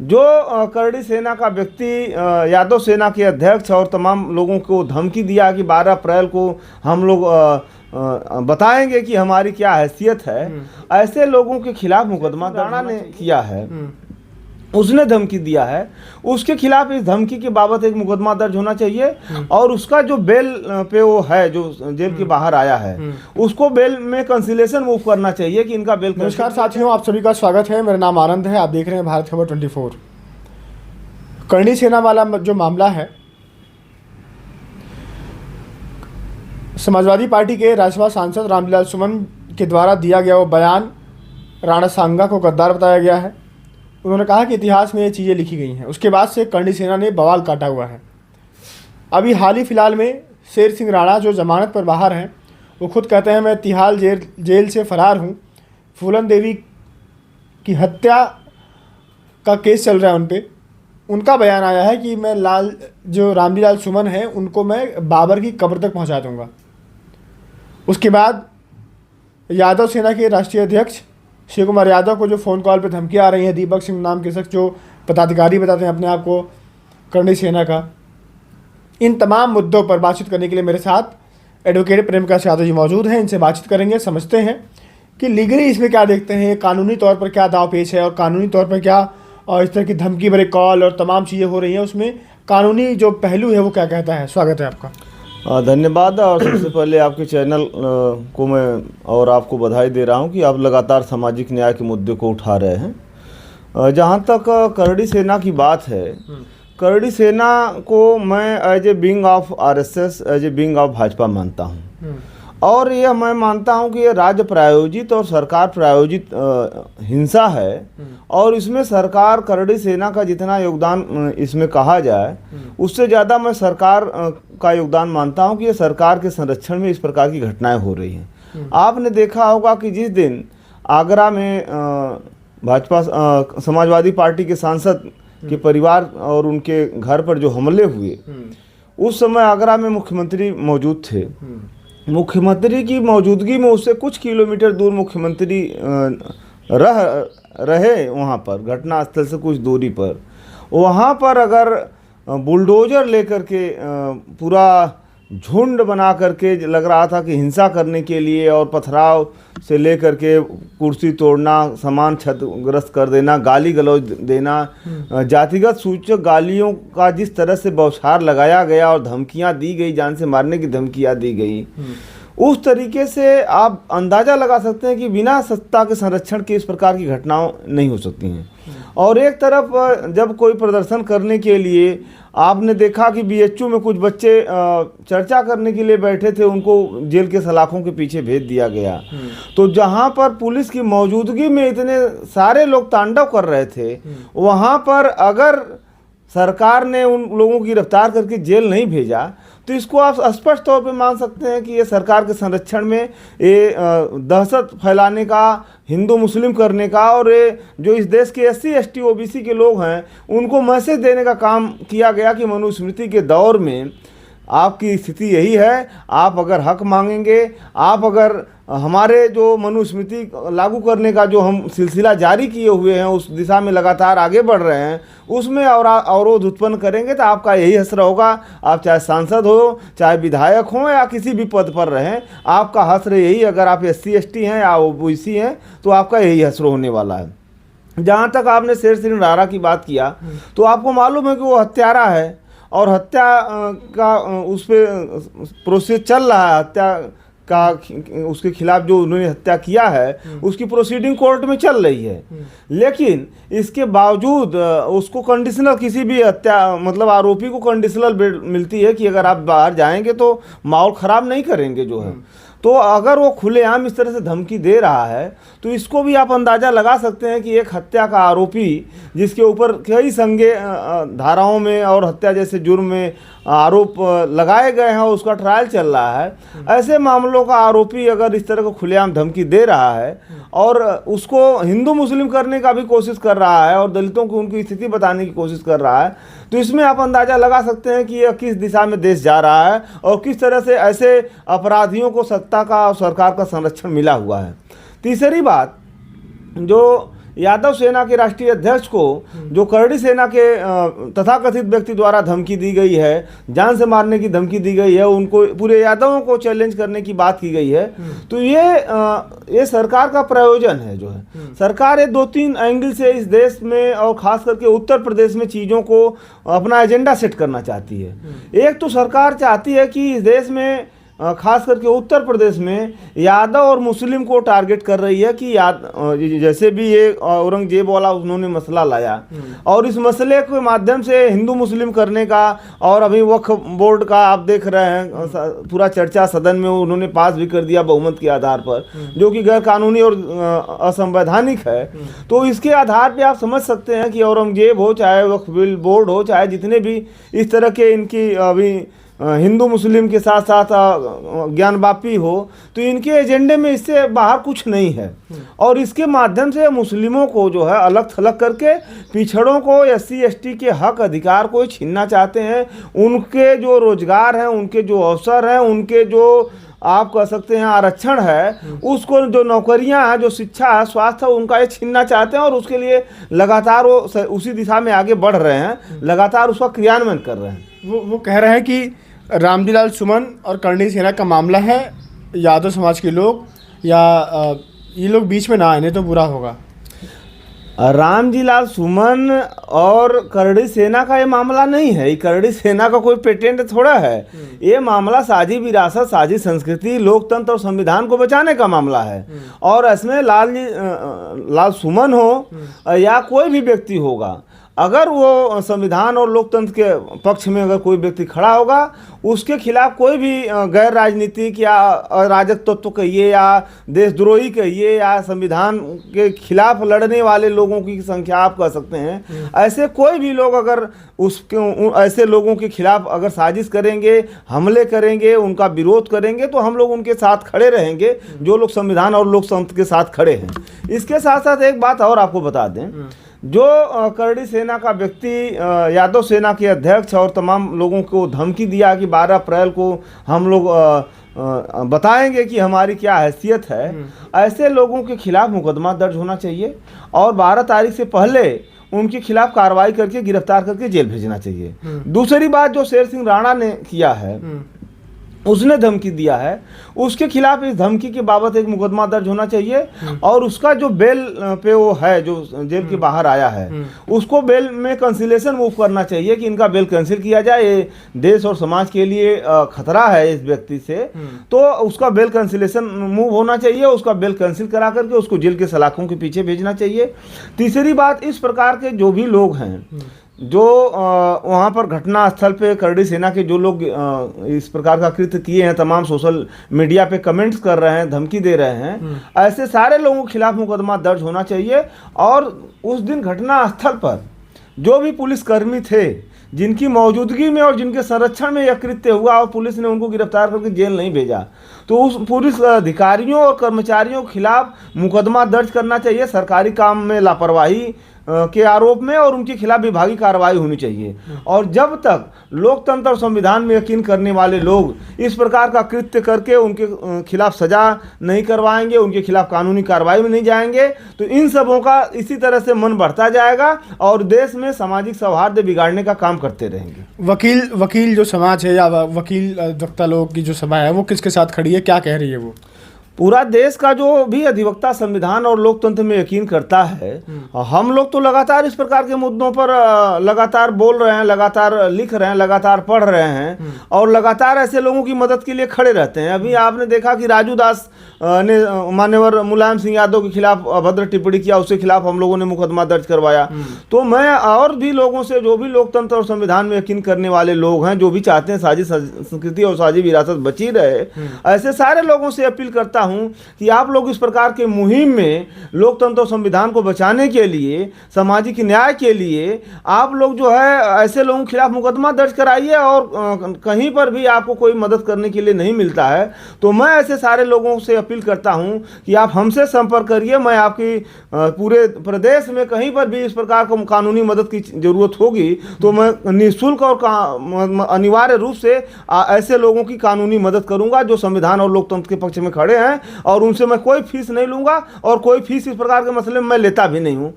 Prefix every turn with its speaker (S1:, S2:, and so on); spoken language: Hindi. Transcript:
S1: जो करड़ी सेना का व्यक्ति यादव सेना के अध्यक्ष और तमाम लोगों को धमकी दिया कि 12 अप्रैल को हम लोग बताएंगे कि हमारी क्या हैसियत है, ऐसे लोगों के खिलाफ मुकदमा राणा ने किया है, उसने धमकी दिया है, उसके खिलाफ इस धमकी के बाबत एक मुकदमा दर्ज होना चाहिए और उसका जो बेल पे वो है, जो जेल के बाहर आया है, उसको बेल में कंसिलेशन मूव करना चाहिए कि इनका बेल।
S2: नमस्कार साथियों, आप सभी का स्वागत है। मेरा नाम आनंद है, आप देख रहे हैं भारत खबर 24। करणी सेना वाला जो मामला है, समाजवादी पार्टी के राज्यसभा सांसद रामविलास सुमन के द्वारा दिया गया वो बयान राणा सांगा को गद्दार बताया गया है। उन्होंने कहा कि इतिहास में ये चीज़ें लिखी गई हैं। उसके बाद से करणी सेना ने बवाल काटा हुआ है। अभी हाल ही फिलहाल में शेर सिंह राणा जो जमानत पर बाहर हैं, वो खुद कहते हैं मैं तिहाड़ जेल से फरार हूँ। फूलन देवी की हत्या का केस चल रहा है उन पर। उनका बयान आया है कि मैं जो रामविलास सुमन हैं उनको मैं बाबर की कब्र तक पहुँचा दूँगा। उसके बाद यादव सेना के राष्ट्रीय अध्यक्ष शिव कुमार यादव को जो फ़ोन कॉल पे धमकी आ रही है, दीपक सिंह नाम के शख्स जो पदाधिकारी बताते हैं अपने आप को करणी सेना का, इन तमाम मुद्दों पर बातचीत करने के लिए मेरे साथ एडवोकेट प्रेमप्रकाश यादव जी मौजूद हैं। इनसे बातचीत करेंगे, समझते हैं कि लीगली इसमें क्या देखते हैं, कानूनी तौर पर क्या दाव पेच है और कानूनी तौर पर क्या और इस तरह की धमकी भरे कॉल और तमाम चीज़ें हो रही हैं, उसमें कानूनी जो पहलू है वो क्या कहता है। स्वागत है आपका।
S1: धन्यवाद। और सबसे पहले आपके चैनल को मैं और आपको बधाई दे रहा हूं कि आप लगातार सामाजिक न्याय के मुद्दे को उठा रहे हैं। जहां तक करड़ी सेना की बात है, करड़ी सेना को मैं as a wing of RSS, as a wing of Bhajpa मानता हूं और यह मैं मानता हूं कि ये राज्य प्रायोजित और सरकार प्रायोजित हिंसा है और इसमें सरकार, करड़ी सेना का जितना योगदान इसमें कहा जाए उससे ज़्यादा मैं सरकार का योगदान मानता हूं कि ये सरकार के संरक्षण में इस प्रकार की घटनाएं हो रही हैं। आपने देखा होगा कि जिस दिन आगरा में भाजपा समाजवादी पार्टी के सांसद के परिवार और उनके घर पर जो हमले हुए, उस समय आगरा में मुख्यमंत्री मौजूद थे। मुख्यमंत्री की मौजूदगी में उससे कुछ किलोमीटर दूर मुख्यमंत्री रहे वहाँ पर, घटनास्थल से कुछ दूरी पर। वहाँ पर अगर बुलडोजर लेकर के पूरा झुंड बना करके लग रहा था कि हिंसा करने के लिए और पथराव से लेकर के कुर्सी तोड़ना, सामान क्षतिग्रस्त कर देना, गाली गलौज देना, जातिगत सूचक गालियों का जिस तरह से बौछार लगाया गया और धमकियां दी गई, जान से मारने की धमकियां दी गई, उस तरीके से आप अंदाज़ा लगा सकते हैं कि बिना सत्ता के संरक्षण के इस प्रकार की घटनाएं नहीं हो सकती हैं। और एक तरफ जब कोई प्रदर्शन करने के लिए आपने देखा कि बीएचयू में कुछ बच्चे चर्चा करने के लिए बैठे थे, उनको जेल के सलाखों के पीछे भेज दिया गया। तो जहां पर पुलिस की मौजूदगी में इतने सारे लोग तांडव कर रहे थे, वहां पर अगर सरकार ने उन लोगों की गिरफ्तार करके जेल नहीं भेजा तो इसको आप स्पष्ट तौर पे मान सकते हैं कि ये सरकार के संरक्षण में ये दहशत फैलाने का, हिंदू मुस्लिम करने का और ये जो इस देश के SC ST OBC के लोग हैं उनको मैसेज देने का काम किया गया कि मनुस्मृति के दौर में आपकी स्थिति यही है। आप अगर हक मांगेंगे, आप अगर हमारे जो मनुस्मृति लागू करने का जो हम सिलसिला जारी किए हुए हैं उस दिशा में लगातार आगे बढ़ रहे हैं, उसमें और अवरोध उत्पन्न करेंगे तो आपका यही हश्र होगा। आप चाहे सांसद हो, चाहे विधायक हो या किसी भी पद पर रहें, आपका हश्र यही, अगर आप SC ST हैं या OBC हैं तो आपका यही हश्र होने वाला है। जहाँ तक आपने शेर सिंह राणा की बात किया तो आपको मालूम है कि वो हत्यारा है और हत्या का उस पर प्रोसेस चल रहा है। हत्या का उसके खिलाफ जो उन्होंने हत्या किया है उसकी प्रोसीडिंग कोर्ट में चल रही है, लेकिन इसके बावजूद उसको कंडीशनल, किसी भी हत्या मतलब आरोपी को कंडीशनल बेल मिलती है कि अगर आप बाहर जाएंगे तो माहौल ख़राब नहीं करेंगे जो है। तो अगर वो खुलेआम इस तरह से धमकी दे रहा है तो इसको भी आप अंदाज़ा लगा सकते हैं कि एक हत्या का आरोपी जिसके ऊपर कई संज्ञेय धाराओं में और हत्या जैसे जुर्म में आरोप लगाए गए हैं, उसका ट्रायल चल रहा है, ऐसे मामलों का आरोपी अगर इस तरह को खुलेआम धमकी दे रहा है और उसको हिंदू मुस्लिम करने का भी कोशिश कर रहा है और दलितों को उनकी स्थिति बताने की कोशिश कर रहा है, तो इसमें आप अंदाज़ा लगा सकते हैं कि यह किस दिशा में देश जा रहा है और किस तरह से ऐसे अपराधियों को सत्ता का और सरकार का संरक्षण मिला हुआ है। तीसरी बात, जो यादव सेना के राष्ट्रीय अध्यक्ष को जो करड़ी सेना के तथाकथित व्यक्ति द्वारा धमकी दी गई है, जान से मारने की धमकी दी गई है, उनको पूरे यादवों को चैलेंज करने की बात की गई है, तो ये सरकार का प्रयोजन है। जो है सरकार ये 2-3 एंगल से इस देश में और खास करके उत्तर प्रदेश में चीज़ों को अपना एजेंडा सेट करना चाहती है। एक तो सरकार चाहती है कि इस देश में खास करके उत्तर प्रदेश में यादव और मुस्लिम को टारगेट कर रही है कि जैसे भी ये औरंगजेब वाला उन्होंने मसला लाया और इस मसले के माध्यम से हिंदू मुस्लिम करने का, और अभी वक्फ बोर्ड का आप देख रहे हैं पूरा चर्चा सदन में उन्होंने पास भी कर दिया बहुमत के आधार पर, जो कि गैर कानूनी और असंवैधानिक है। तो इसके आधार पर आप समझ सकते हैं कि औरंगजेब हो, चाहे वक्फ बोर्ड हो, चाहे जितने भी इस तरह के इनकी अभी हिंदू मुस्लिम के साथ साथ ज्ञानवापी हो, तो इनके एजेंडे में इससे बाहर कुछ नहीं है। और इसके माध्यम से मुस्लिमों को जो है अलग थलग करके पिछड़ों को SC ST के हक अधिकार को छीनना चाहते हैं। उनके जो रोजगार हैं, उनके जो अवसर हैं, उनके जो आप कह सकते हैं आरक्षण है, उसको जो नौकरियां हैं, जो शिक्षा है, स्वास्थ्य है, उनका ये छीनना चाहते हैं। और उसके लिए लगातार वो उसी दिशा में आगे बढ़ रहे हैं, लगातार उसका क्रियान्वयन कर रहे हैं।
S2: वो कह रहे हैं कि रामजीलाल सुमन और करणी सेना का मामला है, यादव समाज के लोग या ये लोग बीच में ना आने तो बुरा होगा।
S1: रामजीलाल सुमन और करड़ी सेना का ये मामला नहीं है, ये करड़ी सेना का कोई पेटेंट थोड़ा है। ये मामला साझी विरासत, साझी संस्कृति, लोकतंत्र और संविधान को बचाने का मामला है। और इसमें लाल सुमन हो या कोई भी व्यक्ति होगा, अगर वो संविधान और लोकतंत्र के पक्ष में अगर कोई व्यक्ति खड़ा होगा, उसके खिलाफ कोई भी गैर राजनीतिक या अराजक तत्व कहिए या देशद्रोही कहिए या संविधान के खिलाफ लड़ने वाले लोगों की संख्या आप कह सकते हैं, ऐसे कोई भी लोग अगर ऐसे लोगों के खिलाफ अगर साजिश करेंगे, हमले करेंगे, उनका विरोध करेंगे, तो हम लोग उनके साथ खड़े रहेंगे, जो लोग संविधान और लोकतंत्र के साथ खड़े हैं। इसके साथ साथ एक बात और आपको बता दें, जो करड़ी सेना का व्यक्ति यादव सेना के अध्यक्ष और तमाम लोगों को धमकी दिया कि 12 अप्रैल को हम लोग बताएंगे कि हमारी क्या हैसियत है, ऐसे लोगों के खिलाफ मुकदमा दर्ज होना चाहिए और 12 तारीख से पहले उनके खिलाफ कार्रवाई करके गिरफ्तार करके जेल भेजना चाहिए। दूसरी बात जो शेर सिंह राणा ने किया है, उसने धमकी दिया है, उसके खिलाफ इस धमकी के बाबत एक मुकदमा दर्ज होना चाहिए और उसका जो बेल पे वो है, जो जेल के बाहर आया है, उसको बेल में कैंसिलेशन मूव करना चाहिए कि इनका बेल कैंसिल किया जाए। ये देश और समाज के लिए खतरा है इस व्यक्ति से, तो उसका बेल कैंसिलेशन मूव होना चाहिए, उसका बेल कैंसिल करा करके उसको जेल के सलाखों के पीछे भेजना चाहिए। तीसरी बात, इस प्रकार के जो भी लोग हैं, जो वहाँ पर घटना स्थल पे करड़ी सेना के जो लोग इस प्रकार का कृत्य किए हैं, तमाम सोशल मीडिया पे कमेंट्स कर रहे हैं, धमकी दे रहे हैं, ऐसे सारे लोगों के खिलाफ मुकदमा दर्ज होना चाहिए। और उस दिन घटना स्थल पर जो भी पुलिसकर्मी थे, जिनकी मौजूदगी में और जिनके संरक्षण में यह कृत्य हुआ और पुलिस ने उनको गिरफ्तार करके जेल नहीं भेजा, तो उस पुलिस अधिकारियों और कर्मचारियों के खिलाफ मुकदमा दर्ज करना चाहिए सरकारी काम में लापरवाही के आरोप में, और उनके खिलाफ विभागीय कार्रवाई होनी चाहिए। और जब तक लोकतंत्र और संविधान में यकीन करने वाले लोग इस प्रकार का कृत्य करके उनके खिलाफ सजा नहीं करवाएंगे, उनके खिलाफ कानूनी कार्रवाई में नहीं जाएंगे, तो इन सबों का इसी तरह से मन बढ़ता जाएगा और देश में सामाजिक सौहार्द बिगाड़ने का काम करते रहेंगे।
S2: वकील जो समाज है या वकील वक्ता लोग की जो सभा है, वो किसके साथ खड़ी है, क्या कह रही है? वो
S1: पूरा देश का जो भी अधिवक्ता संविधान और लोकतंत्र में यकीन करता है, हम लोग तो लगातार इस प्रकार के मुद्दों पर लगातार बोल रहे हैं, लगातार लिख रहे हैं, लगातार पढ़ रहे हैं और लगातार ऐसे लोगों की मदद के लिए खड़े रहते हैं। अभी आपने देखा कि राजू दास ने मान्यवर मुलायम सिंह यादव के खिलाफ अभद्र टिप्पणी किया, उसके खिलाफ हम लोगों ने मुकदमा दर्ज करवाया। तो मैं और भी लोगों से, जो भी लोकतंत्र और संविधान में यकीन करने वाले लोग हैं, जो भी चाहते हैं साझी संस्कृति और साझी विरासत बची रहे, ऐसे सारे लोगों से अपील करता हूं कि आप लोग इस प्रकार के मुहिम में लोकतंत्र और संविधान को बचाने के लिए, सामाजिक न्याय के लिए आप लोग जो है ऐसे लोगों के खिलाफ मुकदमा दर्ज कराइए। और कहीं पर भी आपको कोई मदद करने के लिए नहीं मिलता है, तो मैं ऐसे सारे लोगों से अपील करता हूं कि आप हमसे संपर्क करिए। मैं आपकी पूरे प्रदेश में कहीं पर भी इस प्रकार को कानूनी मदद की जरूरत होगी तो मैं निःशुल्क और अनिवार्य रूप से ऐसे लोगों की कानूनी मदद करूंगा जो संविधान और लोकतंत्र के पक्ष में खड़े हैं हैं और उनसे मैं कोई फीस नहीं लूंगा और कोई फीस इस प्रकार के मसले में मैं लेता भी नहीं हूँ।